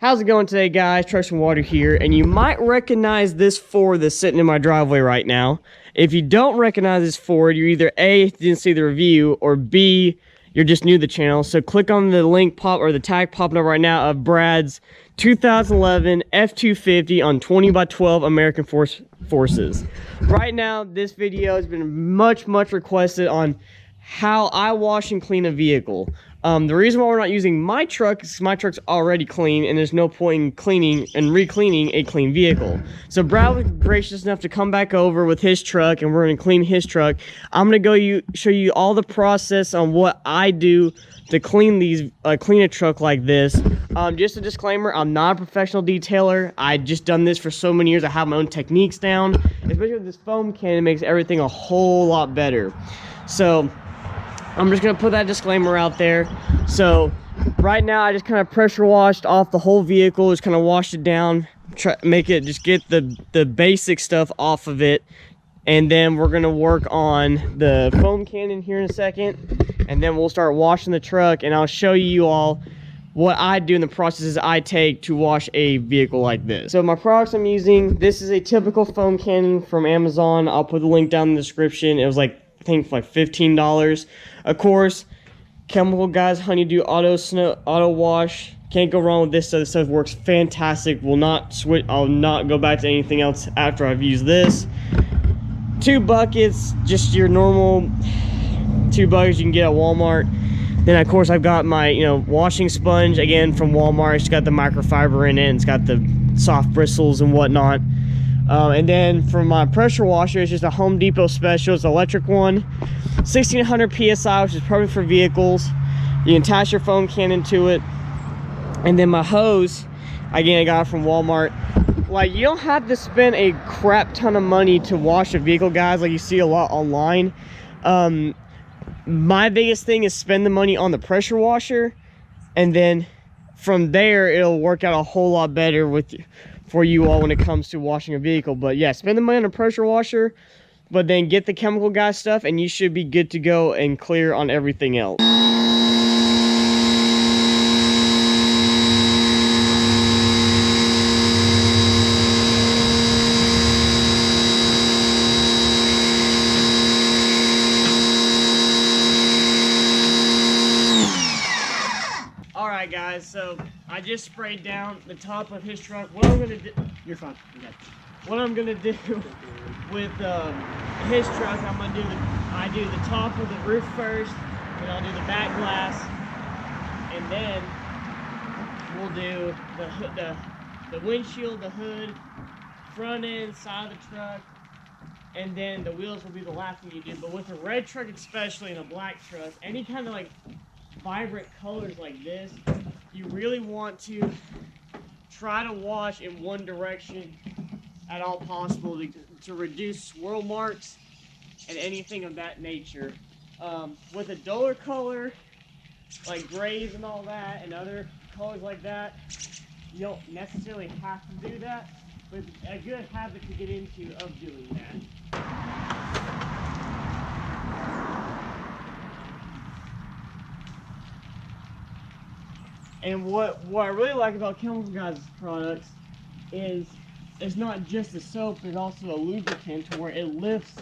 How's it going today, guys? Trucks and Water here, and you might recognize this Ford that's sitting in my driveway right now. If you don't recognize this Ford, you're either A, didn't see the review, or B, you're just new to the channel. So click on the link or the tag popping up right now of Brad's 2011 F-250 on 20x12 American Forces. Right now, this video has been much requested on how I wash and clean a vehicle. The reason why we're not using my truck is my truck's already clean, and there's no point in cleaning and re-cleaning a clean vehicle. So Brad was gracious enough to come back over with his truck, and we're going to clean his truck. I'm going to show you all the process on what I do to clean a truck like this. Just a disclaimer, I'm not a professional detailer. I just done this for so many years. I have my own techniques down. Especially with this foam can, it makes everything a whole lot better. So I'm just going to put that disclaimer out there. So right now I just kind of pressure washed off the whole vehicle, just kind of washed it down, just get the basic stuff off of it. And then we're going to work on the foam cannon here in a second, and then we'll start washing the truck, and I'll show you all what I do in the processes I take to wash a vehicle like this. So my products I'm using, this is a typical foam cannon from Amazon. I'll put the link down in the description. It was I think like $15. Of course, Chemical Guys Honeydew auto wash. Can't go wrong with this stuff. This stuff works fantastic. Will not switch. I'll not go back to anything else after I've used this. 2 buckets, just your normal 2 buckets you can get at Walmart. Then of course I've got my washing sponge, again from Walmart. It's got the microfiber in it, and it's got the soft bristles and whatnot. And then for my pressure washer, it's just a Home Depot special. It's an electric one, 1600 psi, which is perfect for vehicles. You can attach your foam cannon to it. And then my hose, again, I got it from Walmart. Like, you don't have to spend a crap ton of money to wash a vehicle, guys, like you see a lot online. My biggest thing is spend the money on the pressure washer, and then from there it'll work out a whole lot better for you all when it comes to washing a vehicle. But yeah, spend the money on a pressure washer, but then get the Chemical Guy stuff, and you should be good to go and clear on everything else. Alright guys, so I just sprayed down the top of his truck. What I'm gonna do, you're fine. Okay. What I'm gonna do with his truck, I do the top of the roof first, then I'll do the back glass, and then we'll do the windshield, the hood, front end, side of the truck, and then the wheels will be the last thing you do. But with a red truck especially, and a black truck, any kind of vibrant colors like this, you really want to try to wash in one direction at all possible to reduce swirl marks and anything of that nature. With a duller color like grays and all that, and other colors like that, you don't necessarily have to do that, but it's a good habit to get into of doing that. And what I really like about Chemical Guys' products is it's not just a soap, there's also a lubricant to where it lifts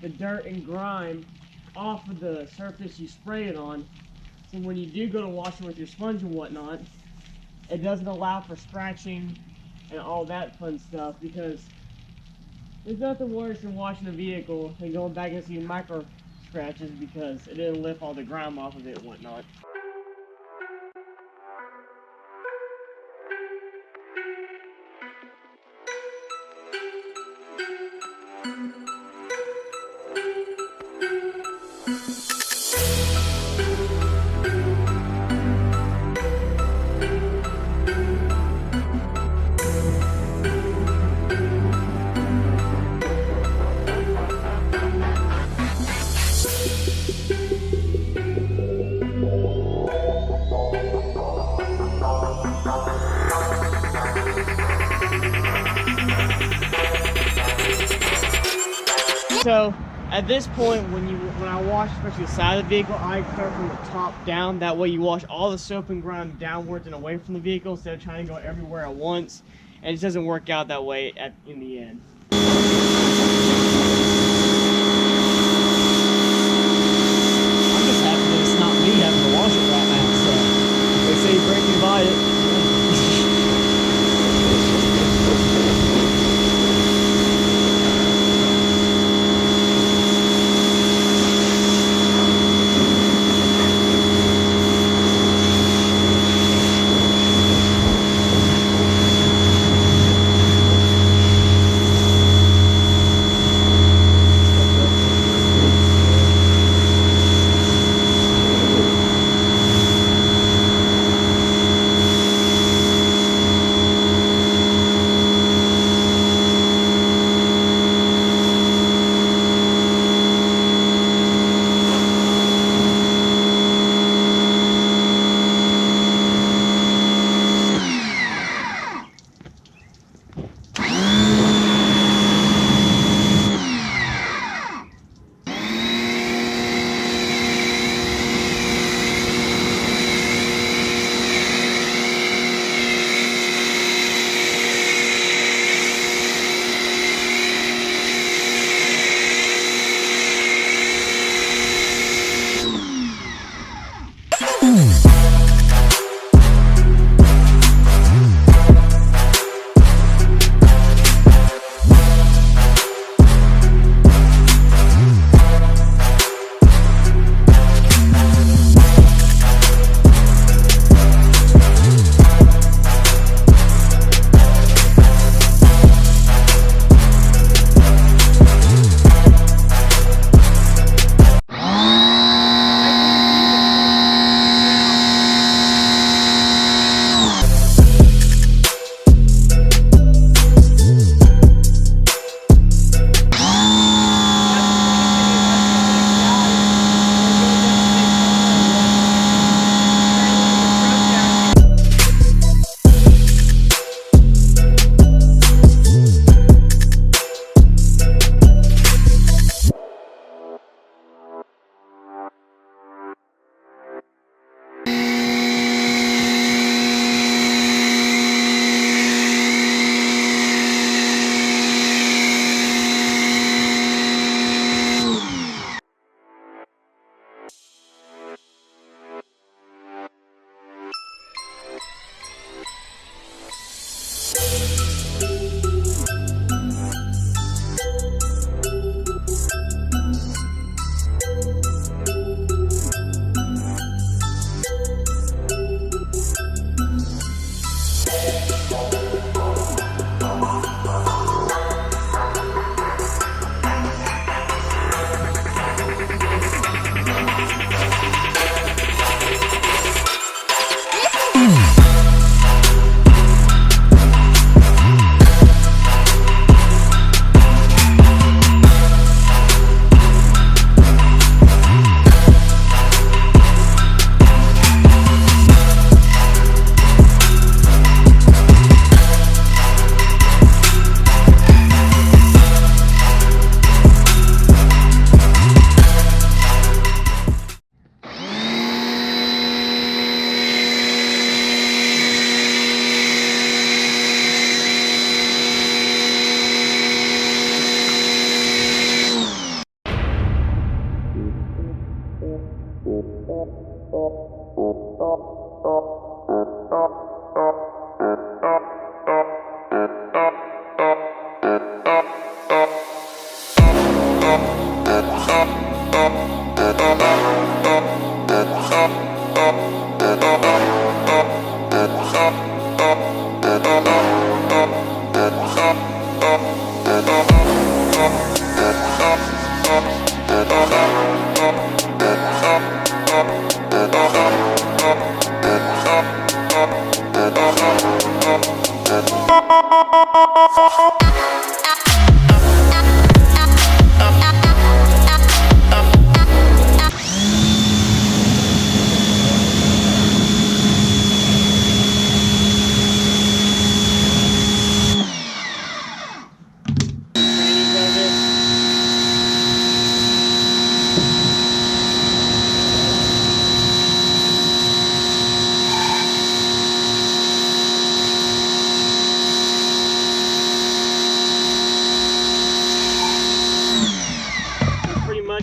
the dirt and grime off of the surface you spray it on. So when you do go to wash it with your sponge and whatnot, it doesn't allow for scratching and all that fun stuff, because there's nothing worse than washing a vehicle and going back and seeing micro scratches because it didn't lift all the grime off of it and whatnot. So At this point, when I wash, especially the side of the vehicle, I start from the top down. That way you wash all the soap and grime downwards and away from the vehicle instead of trying to go everywhere at once. And it doesn't work out that way in the end. I'm just happy that it's not me having to wash it right now, so They say break and buy it.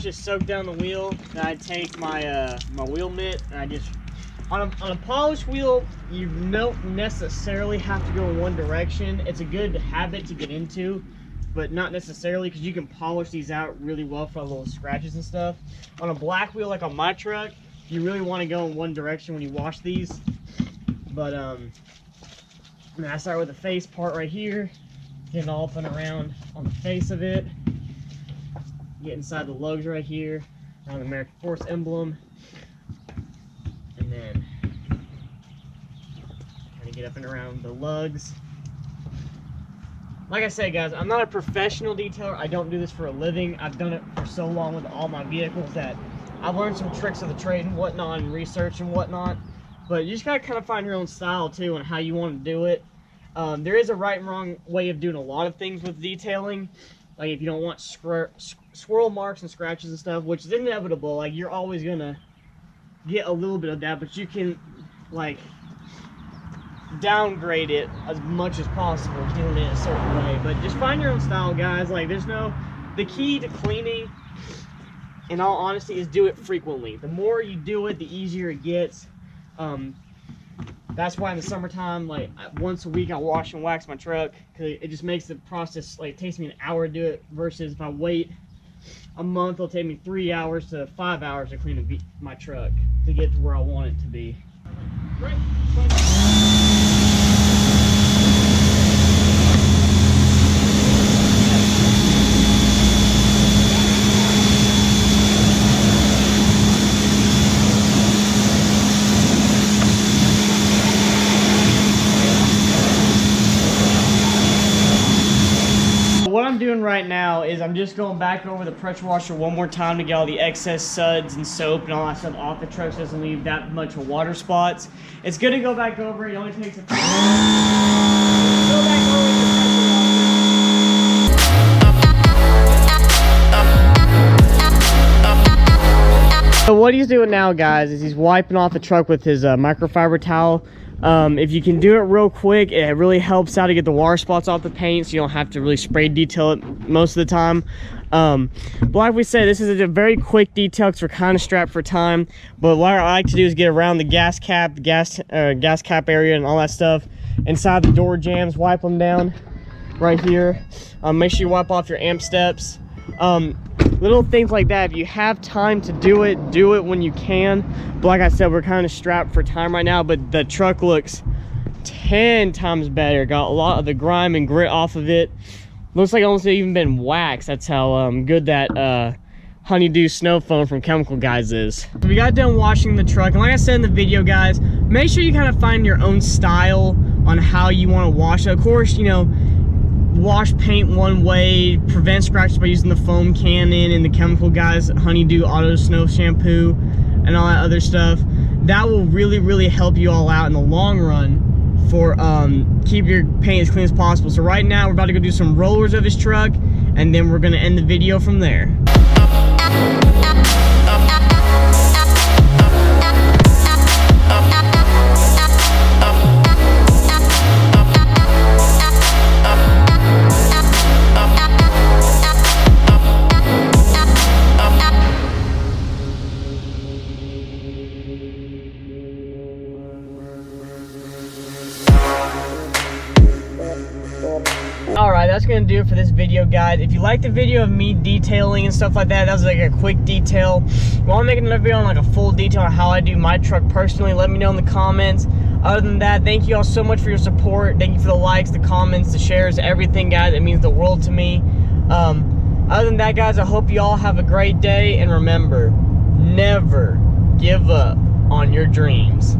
just soak down the wheel. Then I take my my wheel mitt and I just on a polished wheel, you don't necessarily have to go in one direction. It's a good habit to get into, but not necessarily, because you can polish these out really well for little scratches and stuff. On a black wheel like on my truck, you really want to go in one direction when you wash these. But I start with the face part right here, getting all up and around on the face of it, get inside the lugs right here, around the American Force emblem, and then kind of get up and around the lugs. Like I said, guys, I'm not a professional detailer. I don't do this for a living. I've done it for so long with all my vehicles that I've learned some tricks of the trade and whatnot, and research and whatnot. But you just gotta kind of find your own style too, and how you want to do it. There is a right and wrong way of doing a lot of things with detailing. Like if you don't want swirl marks and scratches and stuff, which is inevitable. Like you're always gonna get a little bit of that, but you can like downgrade it as much as possible doing it a certain way. But just find your own style, guys. Like the key to cleaning, in all honesty, is do it frequently. The more you do it, the easier it gets. That's why in the summertime, like once a week I wash and wax my truck, because it just makes the process, like it takes me an hour to do it, versus if I wait a month, it'll take me 3 hours to 5 hours to clean my truck to get to where I want it to be. Right. What I'm doing right now is I'm just going back over the pressure washer one more time to get all the excess suds and soap and all that stuff off the truck so it doesn't leave that much of water spots. It's good to go back over. It only takes a few minutes. Go back over the pressure washer. So what he's doing now, guys, is he's wiping off the truck with his microfiber towel. If you can do it real quick, it really helps out to get the water spots off the paint, so you don't have to really spray detail it most of the time. But like we said, this is a very quick detail because we're kind of strapped for time. But what I like to do is get around the gas cap, gas cap area and all that stuff. Inside the door jams, wipe them down right here. Make sure you wipe off your amp steps. Little things like that. If you have time to do it when you can. But like I said, we're kind of strapped for time right now, but the truck looks 10 times better. Got a lot of the grime and grit off of it. Looks like almost even been waxed. That's how good that Honeydew snow foam from Chemical Guys is. We got done washing the truck, and like I said in the video, guys, make sure you kind of find your own style on how you want to wash it. Of course, you know, wash paint one way, prevent scratches by using the foam cannon and the Chemical Guys Honeydew Auto Snow Shampoo and all that other stuff. That will really help you all out in the long run for keep your paint as clean as possible. So right now we're about to go do some rollers of his truck, and then we're going to end the video from there. Alright, that's going to do it for this video, guys. If you like the video of me detailing and stuff like that, that was like a quick detail. If you want to make another video on like a full detail on how I do my truck personally, let me know in the comments. Other than that, thank you all so much for your support. Thank you for the likes, the comments, the shares, everything, guys. It means the world to me. Other than that, guys, I hope you all have a great day. And remember, never give up on your dreams.